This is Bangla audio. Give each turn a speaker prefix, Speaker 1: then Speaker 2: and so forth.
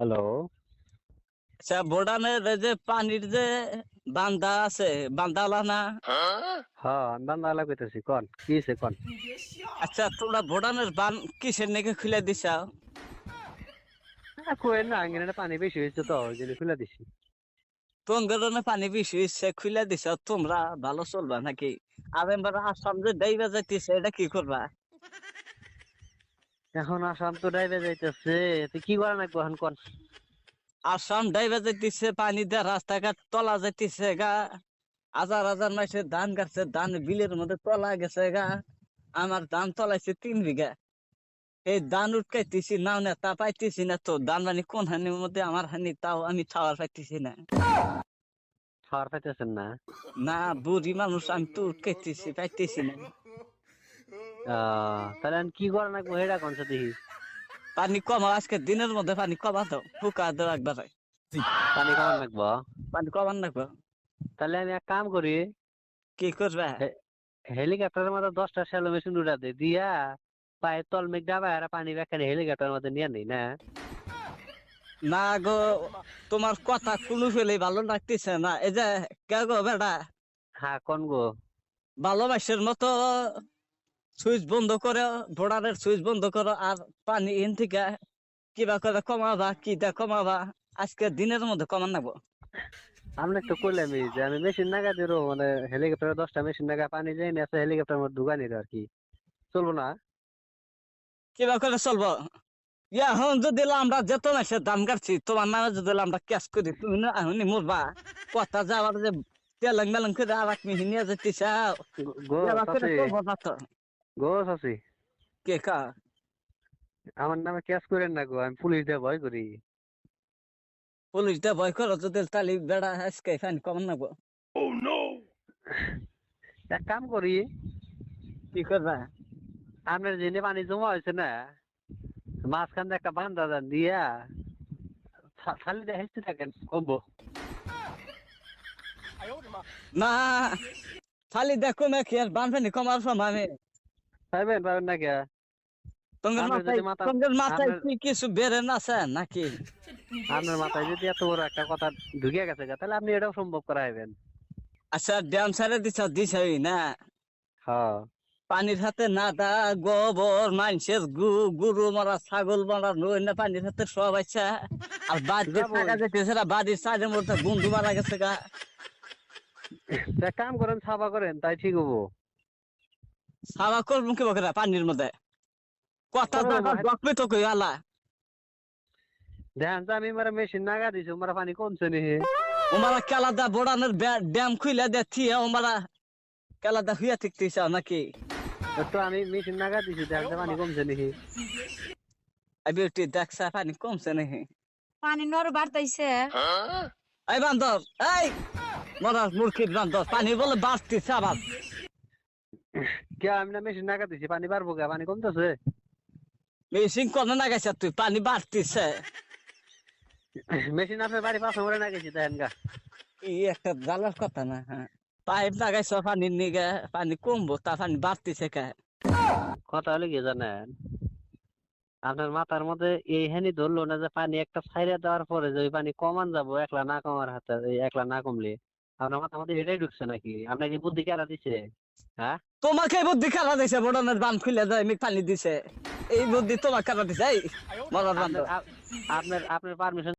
Speaker 1: হ্যালো।
Speaker 2: আচ্ছা, বোর্ডানের এই যে পানির যে বান্দা আছে, বান্দাওয়ালা না?
Speaker 1: হ্যাঁ, আমি বান্দাওয়ালা কইতেছি। কোন কি হইছে কোন?
Speaker 2: আচ্ছা, তোমরা বোর্ডানের বান কিসের নাকি খুলে দিছাও?
Speaker 1: কোয়েন না আঙ্গিনাতে পানি বেশি হয়েছে তো ওই জন্য খুলে দিছি।
Speaker 2: তোমরা পানি বেশি হইছে খুলে দিছাও, তোমরা ভালো চলবা নাকি? আর এবার আসাম যে ডাইবা যাইতেছে, এটা কি করবা?
Speaker 1: এখন আসাম তো ডাইবে যাইতেছে, তুই কি করা লাগবো এখন কোন?
Speaker 2: আসাম ডাইবা যাইতেছে, পানি দিয়ে রাস্তাঘাট তলা যাইতেছে গা। হাজার হাজার মাসে ধান গাছছে, ধান বিলের মধ্যে তলা গেছে গা। আমার ধান তলাইছে 3 বিঘা। এই ধান উঠকাইতেছি নাও না, তা পাইতেছি না তো। ধান মানে কোন হানির মধ্যে আমার হানি, তাও আমি খাওয়ার পাইতেছি না।
Speaker 1: খাওয়ার পাইতেছেন না?
Speaker 2: না, বুড়ি মানুষ, আমি তো উঠকাইতেছি পাইতেছি না।
Speaker 1: তাহলে এখন কি করা লাগবো হেডা কোন দেখি।
Speaker 2: পানি কমাও, আজকে দিনের মধ্যে পানি কমা দাও, ফুকা দাও একবার।
Speaker 1: পানি কমান লাগবো?
Speaker 2: পানি কমান লাগবে।
Speaker 1: তাহলে আমি এক কাম করি,
Speaker 2: কি করবে?
Speaker 1: হেলিকপ্টারের মধ্যে 10টা শ্যালো মেশিন উড়া দে দিয়া পায়ের তল মেঘ ডাবা আর পানি ব্যাখ্যানে হেলিকপ্টারের মধ্যে নিয়ে নেই না।
Speaker 2: না গো, তোমার কথা কোনো ফেলে ভালো লাগতেছে না। এই যে কে গো বেটা,
Speaker 1: হ্যাঁ কোন গো?
Speaker 2: ভালোবাসার মতো সুইচ বন্ধ করো, বোর্ডারের সুইচ বন্ধ করো, আর পানি ইন থেকে কিবা করে কমাবা, কিটা কমাবা। আজকে দিনের মধ্যে কমান লাগবো।
Speaker 1: আমি তো কইলামই যে আমি মেশিন নাগা দিরো মানে হেলিকপ্টারে 10টা মেশিন নাগা পানি যাই না আছে হেলিকপ্টারের মধ্যে ঢুকা নিল আর কি। চলবো না?
Speaker 2: কিবা করে চলবো? এখন যদি আমরা যেত মাসে দাম কাটছি, তোমার নামে যদি আমরা ক্যাশ করি, তুমি না এখনই মরবা। কথা যাওয়ার যে তেলেং মেলেং করে আর এক মিহি নিয়ে যেতে চাও,
Speaker 1: গো
Speaker 2: করে
Speaker 1: চাচি,
Speaker 2: চলবো না তো।
Speaker 1: গো চাচি,
Speaker 2: কে কা?
Speaker 1: আমার নামে ক্যাশ করেন না গো, আমি পুলিশ দিয়ে ভয় করি।
Speaker 2: পুলিশটা ভয় করো যদি, তাহলে বেড়া আজকে ফাইন কমান নেবো।
Speaker 1: এক কাম করি,
Speaker 2: কি করবা?
Speaker 1: আপনার জেনে পানি জমা হয়েছে না, মাঝখান দিয়ে একটা বান্ধা দেন দিয়া খালি দিয়ে হেসতে থাকেন কমবো।
Speaker 2: না, খালি দেখো না কি আর বানফানি কমার সময় আমি।
Speaker 1: পাইবেন পাবেন না কে?
Speaker 2: তোমার
Speaker 1: আপনার
Speaker 2: মাথায়
Speaker 1: যদি মাথা
Speaker 2: তোমার মাথায়
Speaker 1: আপনার
Speaker 2: কি কিছু বেড়ে না আছে নাকি?
Speaker 1: আপনার মাথায় যদি এত বড় একটা কথা ঢুকে গেছে গা, তাহলে আপনি এটাও সম্ভব করাইবেন।
Speaker 2: আচ্ছা, ড্যাম সারে দিছাই না?
Speaker 1: হ্যাঁ।
Speaker 2: পানির হাতে নাদা, গোবর, মানুষের গরু মারা, ছাগল মারা, নই না পানির হাতে সব আচ্ছা। আর বাড়িতে থাকা
Speaker 1: যাবই,
Speaker 2: যেতেছে না, বাড়ির সাইডের মধ্যে বন্ধু মারা গেছে গা।
Speaker 1: এক কাম করেন সাফা করেন তাই ঠিক হবো।
Speaker 2: সাবা করবো কি বকরা পানির মধ্যে? কথা জায়গা ডকবে তো কই আলা।
Speaker 1: দেখেন তো আমি মারা মেশিন নাগা দিছি মারা পানি কমছে নি।
Speaker 2: ওমারা কেলাদা বোড়ানোর ড্যাম খুইলা দে থিয়া, ওমারা কেলাদা হুইয়া থাকতেছ নাকি?
Speaker 1: তো আমি মেশিন নাগা দিছি দেখেন তো পানি কমছে নি।
Speaker 2: আমি একটু দেখছা পানি কমছে নাকি?
Speaker 3: পানি নর বাড়তাইছে।
Speaker 2: এই বান্দর, এই মরার মূর্খির বান্দর, পানি বলে বাড়তিছে আবার।
Speaker 1: কে আমি না মেশিন নাগা দিছি পানি বাড়বো কে? পানি কমতেছে।
Speaker 2: মেশিন কোন না গেছে তুই, পানি বাড়তিছে।
Speaker 1: মেশিন আপনার বাড়ি পাশে মরে না গেছি দেখেন গা।
Speaker 2: কি একটা জ্বালার কথা না, হ্যাঁ। পাইপ লাগাইছ পানির নিগে, পানি কমবো তা পানি বাড়তিছে কে?
Speaker 1: কথা হলে কি জানেন, আপনার মাথার মধ্যে এই হেনি ধরলো না যে পানি একটা ছাইড়া দেওয়ার পরে যে ওই পানি কমান যাবো একলা না কমার হাতে, এই একলা না কমলে আপনার মাথার মধ্যে এটাই ঢুকছে নাকি? আপনার কি বুদ্ধি কেরা দিছে? হ্যাঁ,
Speaker 2: তোমাকে বুদ্ধি খেলা দিছে, বড়নের বান খুলে যায় আমি পানি দিছে। এই বুদ্ধি তোমার খেলা দিছে, এই মরার
Speaker 1: আপনার
Speaker 2: বান্দর।
Speaker 1: আপনার আপনার পারমিশন